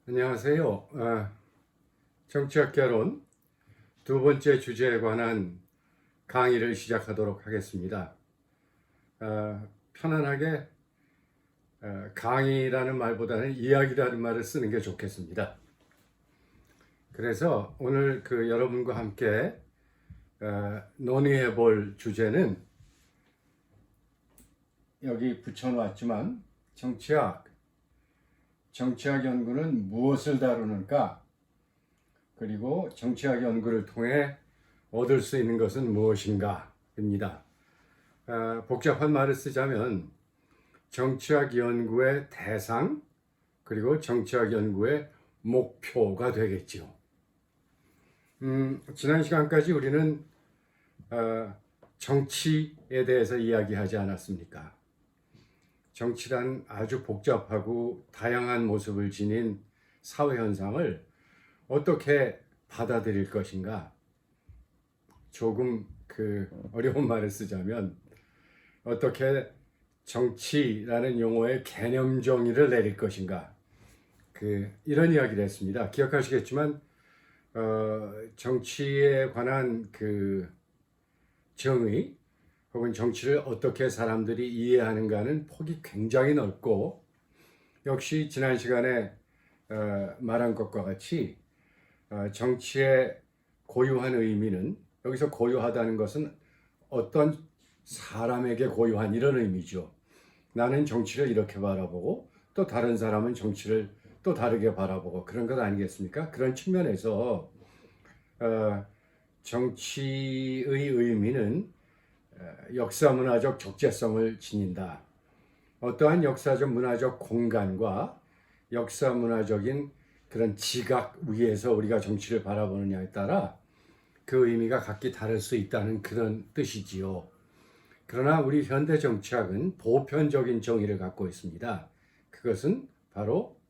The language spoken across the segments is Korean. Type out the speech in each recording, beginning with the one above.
안녕하세요. 정치학 개론 두 번째 주제에 관한 강의를 시작하도록 하겠습니다. 편안하게 강의라는 말보다는 이야기라는 말을 쓰는 게 좋겠습니다. 그래서 오늘 여러분과 함께 논의해 볼 주제는 여기 붙여놨지만 정치학 연구는 무엇을 다루는가? 그리고 정치학 연구를 통해 얻을 수 있는 것은 무엇인가? 입니다. 복잡한 말을 쓰자면 정치학 연구의 대상 그리고 정치학 연구의 목표가 되겠죠. 지난 시간까지 우리는 정치에 대해서 이야기하지 않았습니까? 정치란 아주 복잡하고 다양한 모습을 지닌 사회 현상을 어떻게 받아들일 것인가? 조금 어려운 말을 쓰자면 어떻게 정치라는 용어의 개념 정의를 내릴 것인가? 이런 이야기를 했습니다. 기억하시겠지만 정치에 관한 정의 혹은 정치를 어떻게 사람들이 이해하는가는 폭이 굉장히 넓고 역시 지난 시간에 말한 것과 같이 정치의 고유한 의미는 여기서 고유하다는 것은 어떤 사람에게 고유한 이런 의미죠. 나는 정치를 이렇게 바라보고 또 다른 사람은 정치를 또 다르게 바라보고 그런 것 아니겠습니까? 그런 측면에서 정치의 의미는 역사문화적 적재성을 지닌다. 어떠한 역사적 문화적 공간과 역사문화적인 그런 지각 위에서 우리가 정치를 바라보느냐에 따라 그 의미가 각기 다를 수 있다는 그런 뜻이지요. 그러나 우리 현대 정치학은 보편적인 정의를 갖고 있습니다. 그것은 바로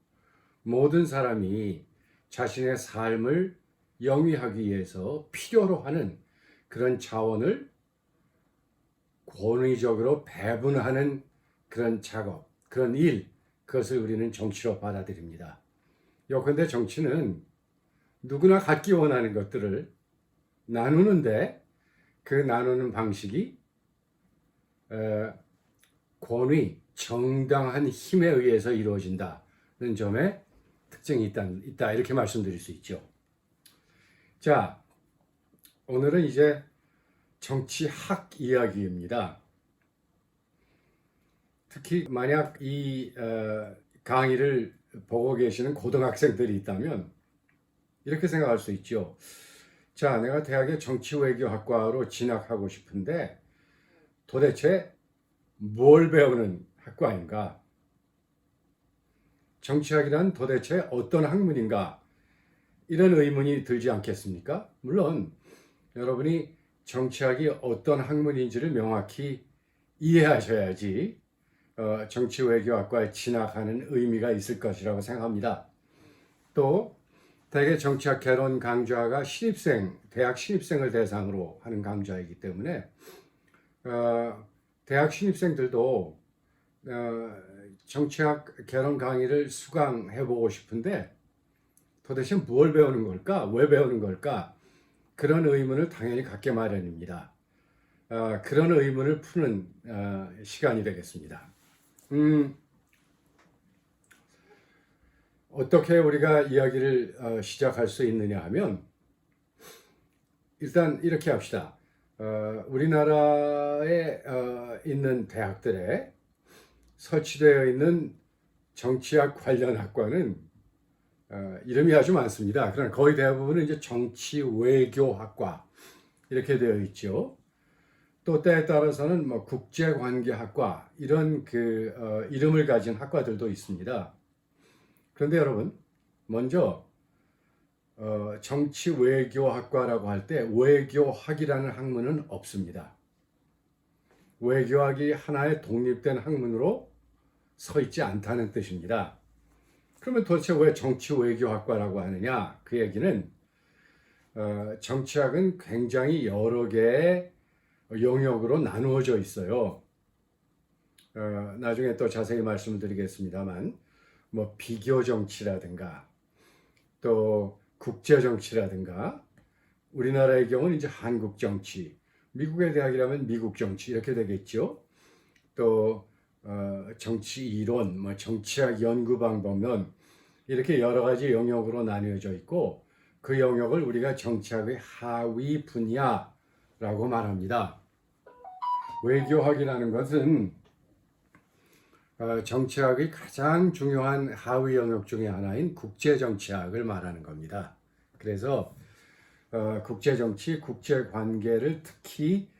모든 사람이 자신의 삶을 영위하기 위해서 필요로 하는 그런 자원을 권위적으로 배분하는 그런 작업, 그런 일, 그것을 우리는 정치로 받아들입니다. 요컨대 정치는 누구나 갖기 원하는 것들을 나누는데 그 나누는 방식이 권위, 정당한 힘에 의해서 이루어진다는 점에 특징이 있다 이렇게 말씀드릴 수 있죠. 자, 오늘은 이제 정치학 이야기입니다. 특히 만약 이 강의를 보고 계시는 고등학생들이 있다면 이렇게 생각할 수 있죠. 자, 내가 대학에 정치외교학과로 진학하고 싶은데 도대체 뭘 배우는 학과인가? 정치학이란 도대체 어떤 학문인가? 이런 의문이 들지 않겠습니까? 물론 여러분이 정치학이 어떤 학문인지를 명확히 이해하셔야지 정치외교학과에 진학하는 의미가 있을 것이라고 생각합니다. 또 대개 정치학 개론 강좌가 대학 신입생을 대상으로 하는 강좌이기 때문에 대학 신입생들도 정치학 개론 강의를 수강해보고 싶은데 도대체 뭘 배우는 걸까? 왜 배우는 걸까? 그런 의문을 당연히 갖게 마련입니다. 그런 의문을 푸는 시간이 되겠습니다. 어떻게 우리가 이야기를 시작할 수 있느냐 하면 일단 이렇게 합시다. 우리나라에 있는 대학들에 설치되어 있는 정치학 관련 학과는 이름이 아주 많습니다. 그러나 거의 대부분은 이제 정치외교학과 이렇게 되어 있죠. 또 때에 따라서는 국제관계학과 이런 이름을 가진 학과들도 있습니다. 그런데 여러분, 먼저 정치외교학과라고 할 때 외교학이라는 학문은 없습니다. 외교학이 하나의 독립된 학문으로 서 있지 않다는 뜻입니다. 그러면 도대체 왜 정치외교학과라고 하느냐? 그 얘기는 정치학은 굉장히 여러 개의 영역으로 나누어져 있어요. 나중에 또 자세히 말씀을 드리겠습니다만 비교 정치라든가 또 국제 정치라든가 우리나라의 경우는 이제 한국 정치, 미국의 대학이라면 미국 정치 이렇게 되겠죠. 또 정치 이론, 뭐 정치학 연구 방법론 이렇게 여러 가지 영역으로 나뉘어져 있고 그 영역을 우리가 정치학의 하위 분야라고 말합니다. 외교학이라는 것은 정치학의 가장 중요한 하위 영역 중에 하나인 국제정치학을 말하는 겁니다. 그래서 국제정치, 국제관계를 특히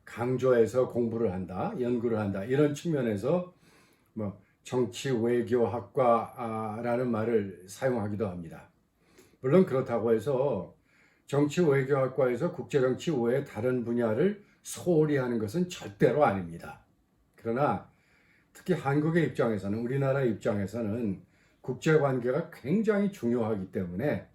강조해서 공부를 한다, 연구를 한다 이런 측면에서 뭐 정치 외교학과라는 말을 사용하기도 합니다. 물론 그렇다고 해서 정치 외교학과에서 국제정치 외에 다른 분야를 소홀히 하는 것은 절대로 아닙니다. 그러나 특히 한국의 입장에서는 우리나라 입장에서는 국제관계가 굉장히 중요하기 때문에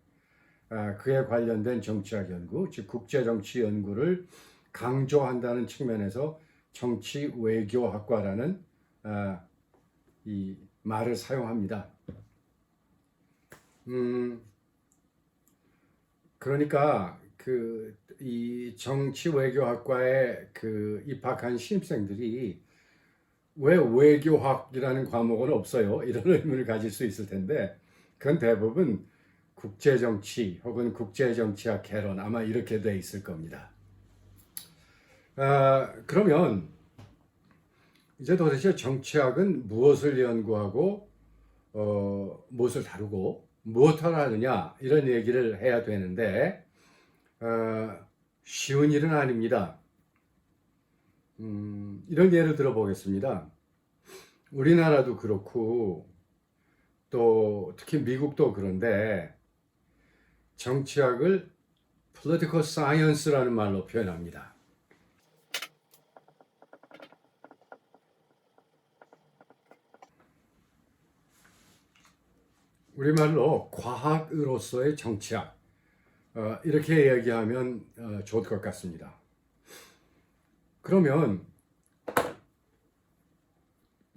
그에 관련된 정치학 연구, 즉 국제정치 연구를 강조한다는 측면에서 정치 외교학과라는 이 말을 사용합니다. 그러니까 이 정치 외교학과에 입학한 신입생들이 왜 외교학이라는 과목은 없어요? 이런 의문을 가질 수 있을 텐데 그건 대부분 국제정치 혹은 국제정치학 개론 아마 이렇게 돼 있을 겁니다. 그러면 이제 도대체 정치학은 무엇을 연구하고 무엇을 다루고 무엇을 하느냐 이런 얘기를 해야 되는데 쉬운 일은 아닙니다. 이런 예를 들어보겠습니다. 우리나라도 그렇고 또 특히 미국도 그런데 정치학을 political science라는 말로 표현합니다. 우리말로 과학으로서의 정치학 이렇게 얘기하면 좋을 것 같습니다. 그러면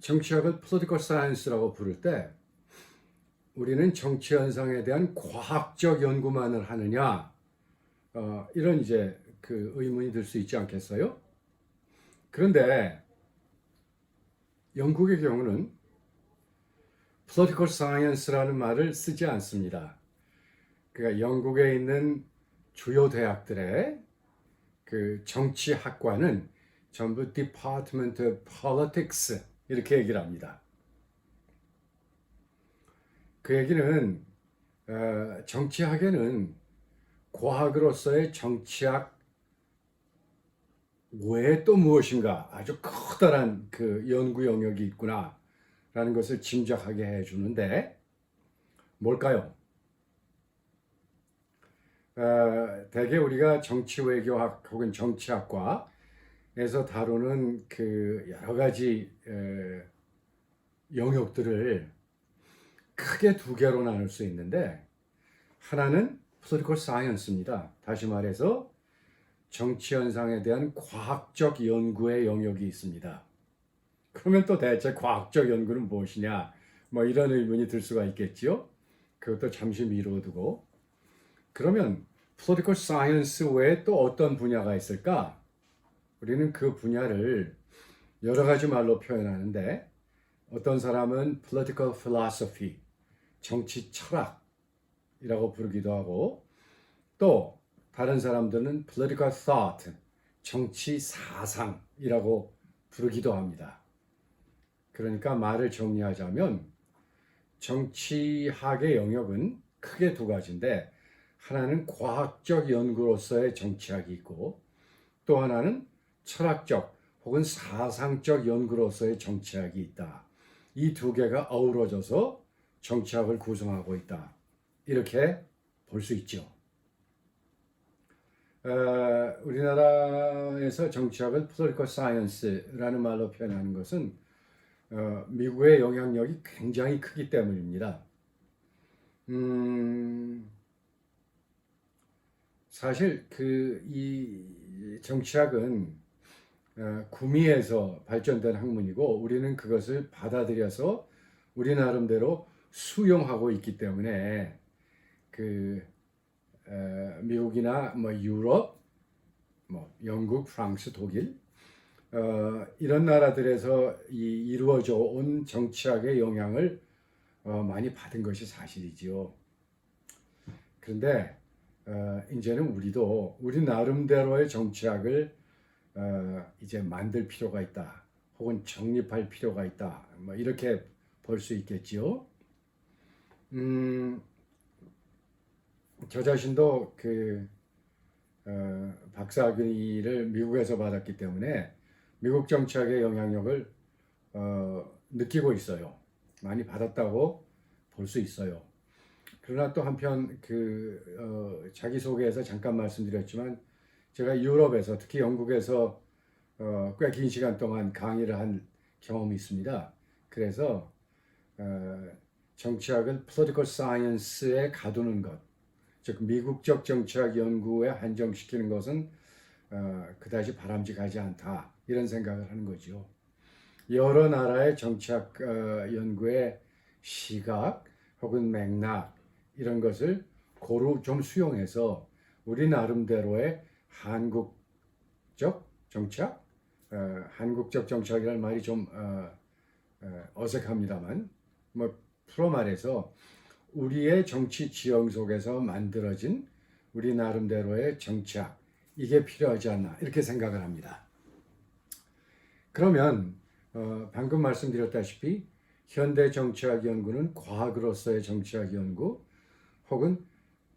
정치학을 political science라고 부를 때 우리는 정치 현상에 대한 과학적 연구만을 하느냐 이런 이제 의문이 들 수 있지 않겠어요? 그런데 영국의 경우는 political science라는 말을 쓰지 않습니다. 그러니까 영국에 있는 주요 대학들의 정치학과는 전부 Department of Politics 이렇게 얘기를 합니다. 그 얘기는 정치학에는 과학으로서의 정치학 외에 또 무엇인가 아주 커다란 연구 영역이 있구나 라는 것을 짐작하게 해주는데 뭘까요? 대개 우리가 정치외교학 혹은 정치학과에서 다루는 여러 가지 영역들을 크게 두 개로 나눌 수 있는데 하나는 political science입니다. 다시 말해서 정치 현상에 대한 과학적 연구의 영역이 있습니다. 그러면 또 대체 과학적 연구는 무엇이냐? 뭐 이런 의문이 들 수가 있겠지요. 그것도 잠시 미뤄두고 그러면 political science 외에 또 어떤 분야가 있을까? 우리는 그 분야를 여러 가지 말로 표현하는데 어떤 사람은 political philosophy, 정치 철학이라고 부르기도 하고 또 다른 사람들은 political thought, 정치 사상이라고 부르기도 합니다. 그러니까 말을 정리하자면 정치학의 영역은 크게 두 가지인데 하나는 과학적 연구로서의 정치학이 있고 또 하나는 철학적 혹은 사상적 연구로서의 정치학이 있다. 이 두 개가 어우러져서 정치학을 구성하고 있다. 이렇게 볼 수 있죠. 우리나라에서 정치학을 political science라는 말로 표현하는 것은 미국의 영향력이 굉장히 크기 때문입니다. 사실 이 정치학은 구미에서 발전된 학문이고 우리는 그것을 받아들여서 우리 나름대로 수용하고 있기 때문에 미국이나 뭐 유럽, 뭐 영국, 프랑스, 독일 이런 나라들에서 이루어져 온 정치학의 영향을 많이 받은 것이 사실이지요. 그런데 이제는 우리도 우리 나름대로의 정치학을 이제 만들 필요가 있다. 혹은 정립할 필요가 있다. 뭐 이렇게 볼 수 있겠지요. 저 자신도 박사학위를 미국에서 받았기 때문에 미국 정치학의 영향력을 느끼고 있어요. 많이 받았다고 볼 수 있어요. 그러나 또 한편 자기소개에서 잠깐 말씀드렸지만 제가 유럽에서 특히 영국에서 꽤 긴 시간 동안 강의를 한 경험이 있습니다. 그래서 정치학을 political science에 가두는 것, 즉 미국적 정치학 연구에 한정시키는 것은 그다지 바람직하지 않다 이런 생각을 하는 거죠. 여러 나라의 정치학 연구의 시각 혹은 맥락 이런 것을 고루 좀 수용해서 우리 나름대로의 한국적 정치학, 한국적 정치학이라는 말이 좀 어색합니다만 뭐 풀어 말해서 우리의 정치 지형 속에서 만들어진 우리 나름대로의 정치학 이게 필요하지 않나 이렇게 생각을 합니다. 그러면 방금 말씀드렸다시피 현대 정치학 연구는 과학으로서의 정치학 연구 혹은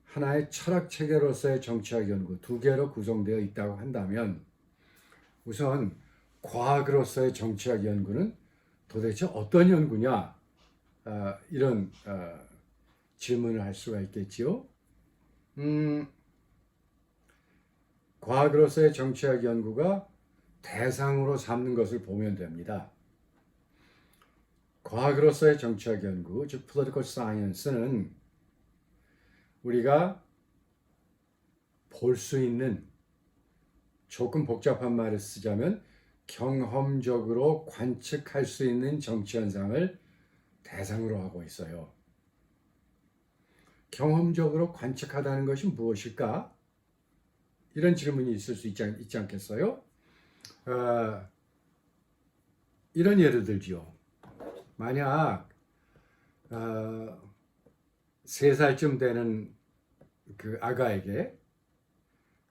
하나의 철학 체계로서의 정치학 연구 두 개로 구성되어 있다고 한다면 우선 과학으로서의 정치학 연구는 도대체 어떤 연구냐 이런 질문을 할 수가 있겠지요. 과학으로서의 정치학 연구가 대상으로 삼는 것을 보면 됩니다. 과학으로서의 정치학 연구, 즉 political science는 우리가 볼 수 있는 조금 복잡한 말을 쓰자면 경험적으로 관측할 수 있는 정치 현상을 대상으로 하고 있어요. 경험적으로 관측하다는 것이 무엇일까? 이런 질문이 있을 수 있지 않겠어요? 이런 예를 들지요. 만약 3살쯤 되는 그 아가에게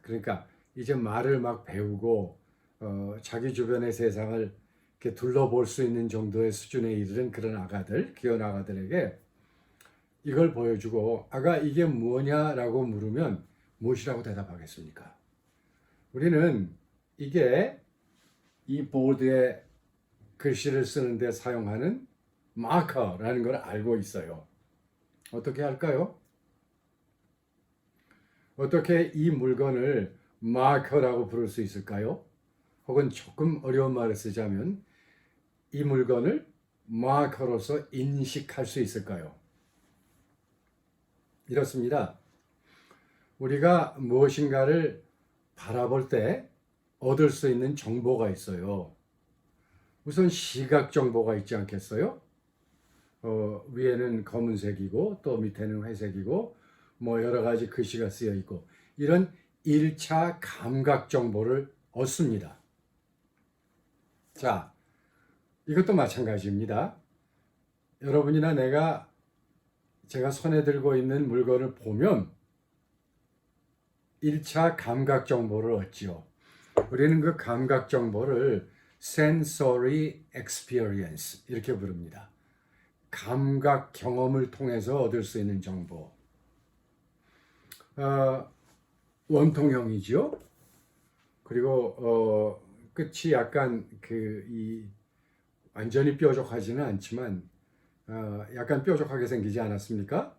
그러니까 이제 말을 막 배우고 자기 주변의 세상을 이렇게 둘러볼 수 있는 정도의 수준에 이르는 그런 아가들, 귀여운 아가들에게 이걸 보여주고 아가 이게 뭐냐라고 물으면 무엇이라고 대답하겠습니까? 우리는 이게 이 보드에 글씨를 쓰는데 사용하는 마커라는 걸 알고 있어요. 어떻게 할까요? 어떻게 이 물건을 마커라고 부를 수 있을까요? 혹은 조금 어려운 말을 쓰자면 이 물건을 마커로서 인식할 수 있을까요? 이렇습니다. 우리가 무엇인가를 바라볼 때 얻을 수 있는 정보가 있어요. 우선 시각 정보가 있지 않겠어요? 위에는 검은색이고 또 밑에는 회색이고 뭐 여러 가지 글씨가 쓰여 있고 이런 1차 감각 정보를 얻습니다. 자, 이것도 마찬가지입니다. 여러분이나 제가 손에 들고 있는 물건을 보면 1차 감각 정보를 얻지요. 우리는 그 감각 정보를 sensory experience 이렇게 부릅니다. 감각 경험을 통해서 얻을 수 있는 정보. 원통형이죠. 그리고 끝이 약간 완전히 뾰족하지는 않지만 약간 뾰족하게 생기지 않았습니까?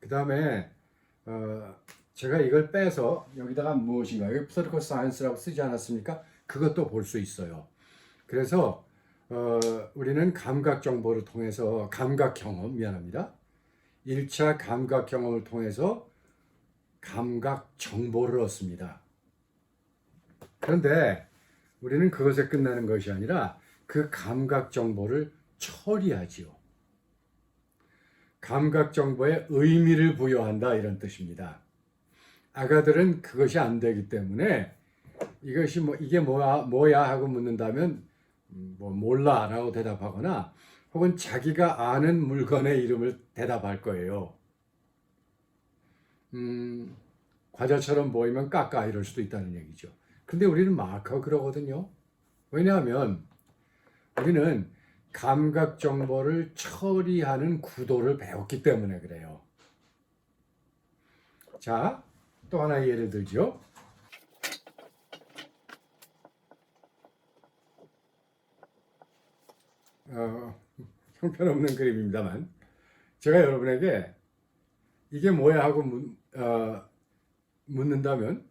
그 다음에 제가 이걸 빼서 여기다가 무엇인가 여기 political science라고 쓰지 않았습니까? 그것도 볼 수 있어요. 그래서 우리는 감각 정보를 통해서 감각 경험, 미안합니다. 1차 감각 경험을 통해서 감각 정보를 얻습니다. 그런데 우리는 그것에 끝나는 것이 아니라 그 감각 정보를 처리하지요. 감각 정보에 의미를 부여한다 이런 뜻입니다. 아가들은 그것이 안 되기 때문에 이것이 이게 뭐야 하고 묻는다면 몰라라고 대답하거나 혹은 자기가 아는 물건의 이름을 대답할 거예요. 과자처럼 보이면 까까 이럴 수도 있다는 얘기죠. 근데 우리는 막 그러거든요. 왜냐하면 우리는 감각 정보를 처리하는 구도를 배웠기 때문에 그래요. 자, 또 하나 예를 들죠. 형편없는 그림입니다만 제가 여러분에게 이게 뭐야 하고 묻는다면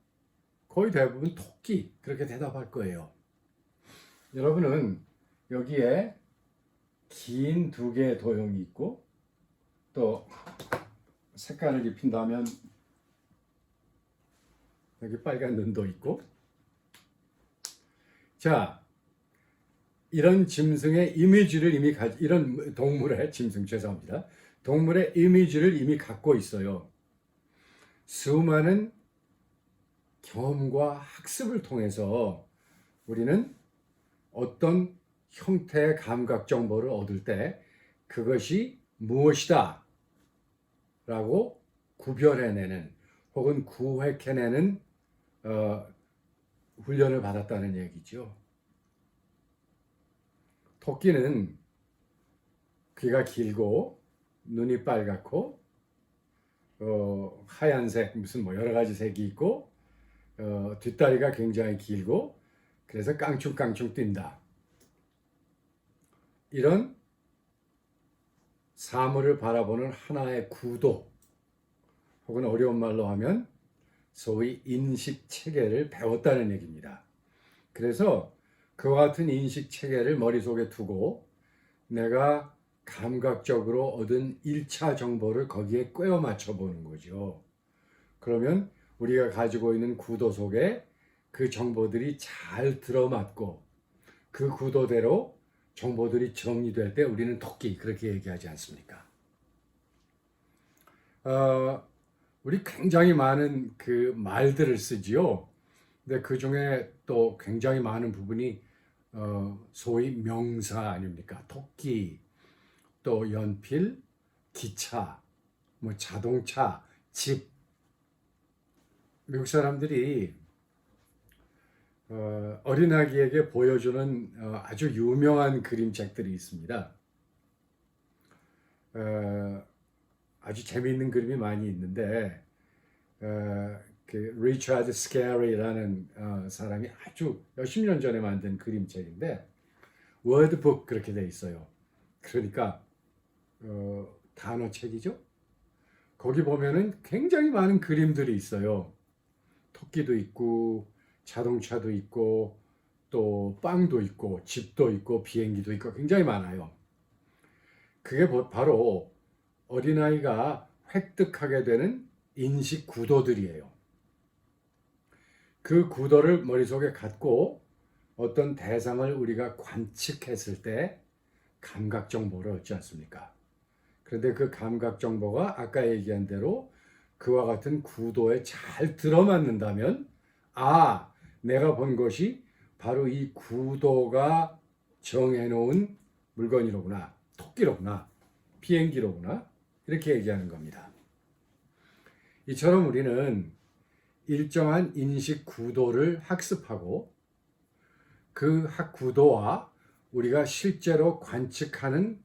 거의 대부분 토끼 그렇게 대답할 거예요. 여러분은 여기에 긴 두 개의 도형이 있고 또 색깔을 입힌다면 여기 빨간 눈도 있고 자 이런 짐승의 이미지를 이미 이런 동물의 짐승 죄송합니다. 동물의 이미지를 이미 갖고 있어요. 수많은 경험과 학습을 통해서 우리는 어떤 형태의 감각 정보를 얻을 때 그것이 무엇이다 라고 구별해내는 혹은 구획해내는 훈련을 받았다는 얘기죠. 토끼는 귀가 길고 눈이 빨갛고 하얀색 무슨 여러 가지 색이 있고 뒷다리가 굉장히 길고 그래서 깡충깡충 뛴다. 이런 사물을 바라보는 하나의 구도 혹은 어려운 말로 하면 소위 인식 체계를 배웠다는 얘기입니다. 그래서 그와 같은 인식 체계를 머릿속에 두고 내가 감각적으로 얻은 1차 정보를 거기에 꿰어 맞춰 보는 거죠. 그러면 우리가 가지고 있는 구도 속에 그 정보들이 잘 들어맞고 그 구도대로 정보들이 정리될 때 우리는 토끼 그렇게 얘기하지 않습니까? 우리 굉장히 많은 그 말들을 쓰지요. 근데 그 중에 또 굉장히 많은 부분이 소위 명사 아닙니까? 토끼, 또 연필, 기차, 자동차, 집. 미국 사람들이 어린아기에게 보여주는 아주 유명한 그림책들이 있습니다. 아주 재미있는 그림이 많이 있는데 그 리처드 스캐리라는 사람이 아주 몇십 년 전에 만든 그림책인데 워드북 그렇게 돼 있어요. 그러니까 단어책이죠. 거기 보면은 굉장히 많은 그림들이 있어요. 토끼도 있고 자동차도 있고 또 빵도 있고 집도 있고 비행기도 있고 굉장히 많아요. 그게 바로 어린아이가 획득하게 되는 인식 구도들이에요. 그 구도를 머릿속에 갖고 어떤 대상을 우리가 관측했을 때 감각 정보를 얻지 않습니까? 그런데 그 감각 정보가 아까 얘기한 대로 그와 같은 구도에 잘 들어맞는다면 내가 본 것이 바로 이 구도가 정해놓은 물건이로구나, 토끼로구나, 비행기로구나 이렇게 얘기하는 겁니다. 이처럼 우리는 일정한 인식 구도를 학습하고 그 구도와 우리가 실제로 관측하는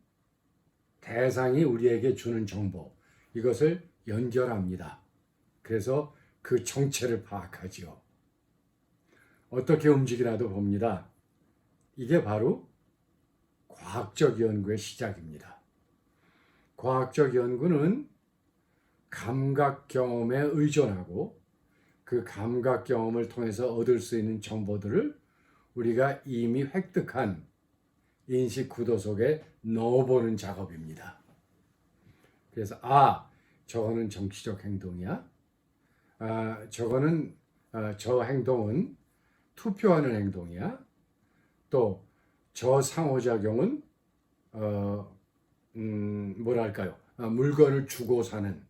대상이 우리에게 주는 정보 이것을 연결합니다. 그래서 그 정체를 파악하지요. 어떻게 움직이나도 봅니다. 이게 바로 과학적 연구의 시작입니다. 과학적 연구는 감각 경험에 의존하고 그 감각 경험을 통해서 얻을 수 있는 정보들을 우리가 이미 획득한 인식 구도 속에 넣어보는 작업입니다. 그래서 저거는 정치적 행동이야. 저 행동은 투표하는 행동이야. 또 저 상호작용은 뭐랄까요? 물건을 주고 사는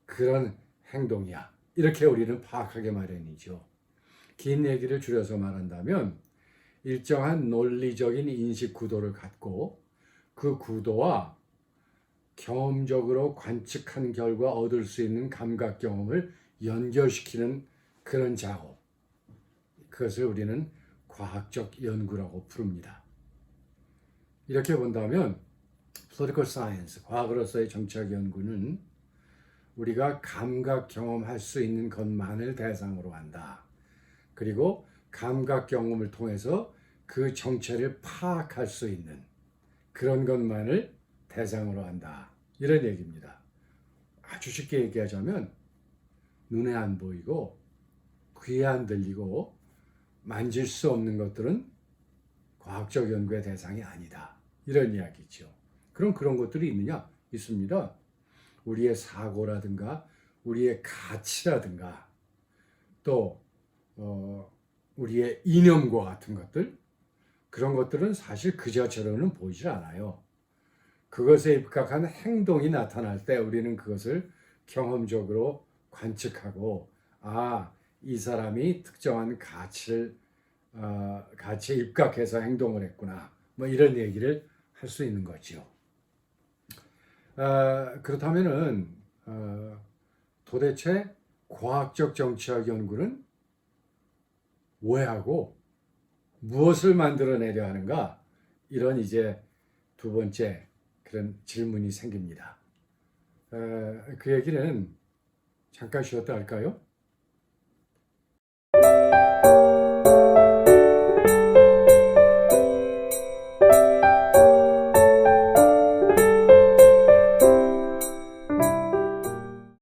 그런 행동이야. 이렇게 우리는 파악하게 마련이죠. 긴 얘기를 줄여서 말한다면 일정한 논리적인 인식 구도를 갖고 그 구도와 경험적으로 관측한 결과 얻을 수 있는 감각 경험을 연결시키는 그런 작업. 그것을 우리는 과학적 연구라고 부릅니다. 이렇게 본다면 political science, 과학으로서의 정치학 연구는 우리가 감각 경험할 수 있는 것만을 대상으로 한다. 그리고 감각 경험을 통해서 그 정체를 파악할 수 있는 그런 것만을 대상으로 한다. 이런 얘기입니다. 아주 쉽게 얘기하자면 눈에 안 보이고 귀에 안 들리고 만질 수 없는 것들은 과학적 연구의 대상이 아니다. 이런 이야기죠. 그럼 그런 것들이 있느냐? 있습니다. 우리의 사고라든가 우리의 가치라든가 또 우리의 이념과 같은 것들, 그런 것들은 사실 그 자체로는 보이질 않아요. 그것에 입각한 행동이 나타날 때 우리는 그것을 경험적으로 관측하고, 이 사람이 특정한 가치에 입각해서 행동을 했구나. 뭐 이런 얘기를 할 수 있는 거죠. 그렇다면은 도대체 과학적 정치학 연구는 왜 하고 무엇을 만들어내려 하는가? 이런 이제 두 번째 그런 질문이 생깁니다. 그 얘기는 잠깐 쉬었다 할까요?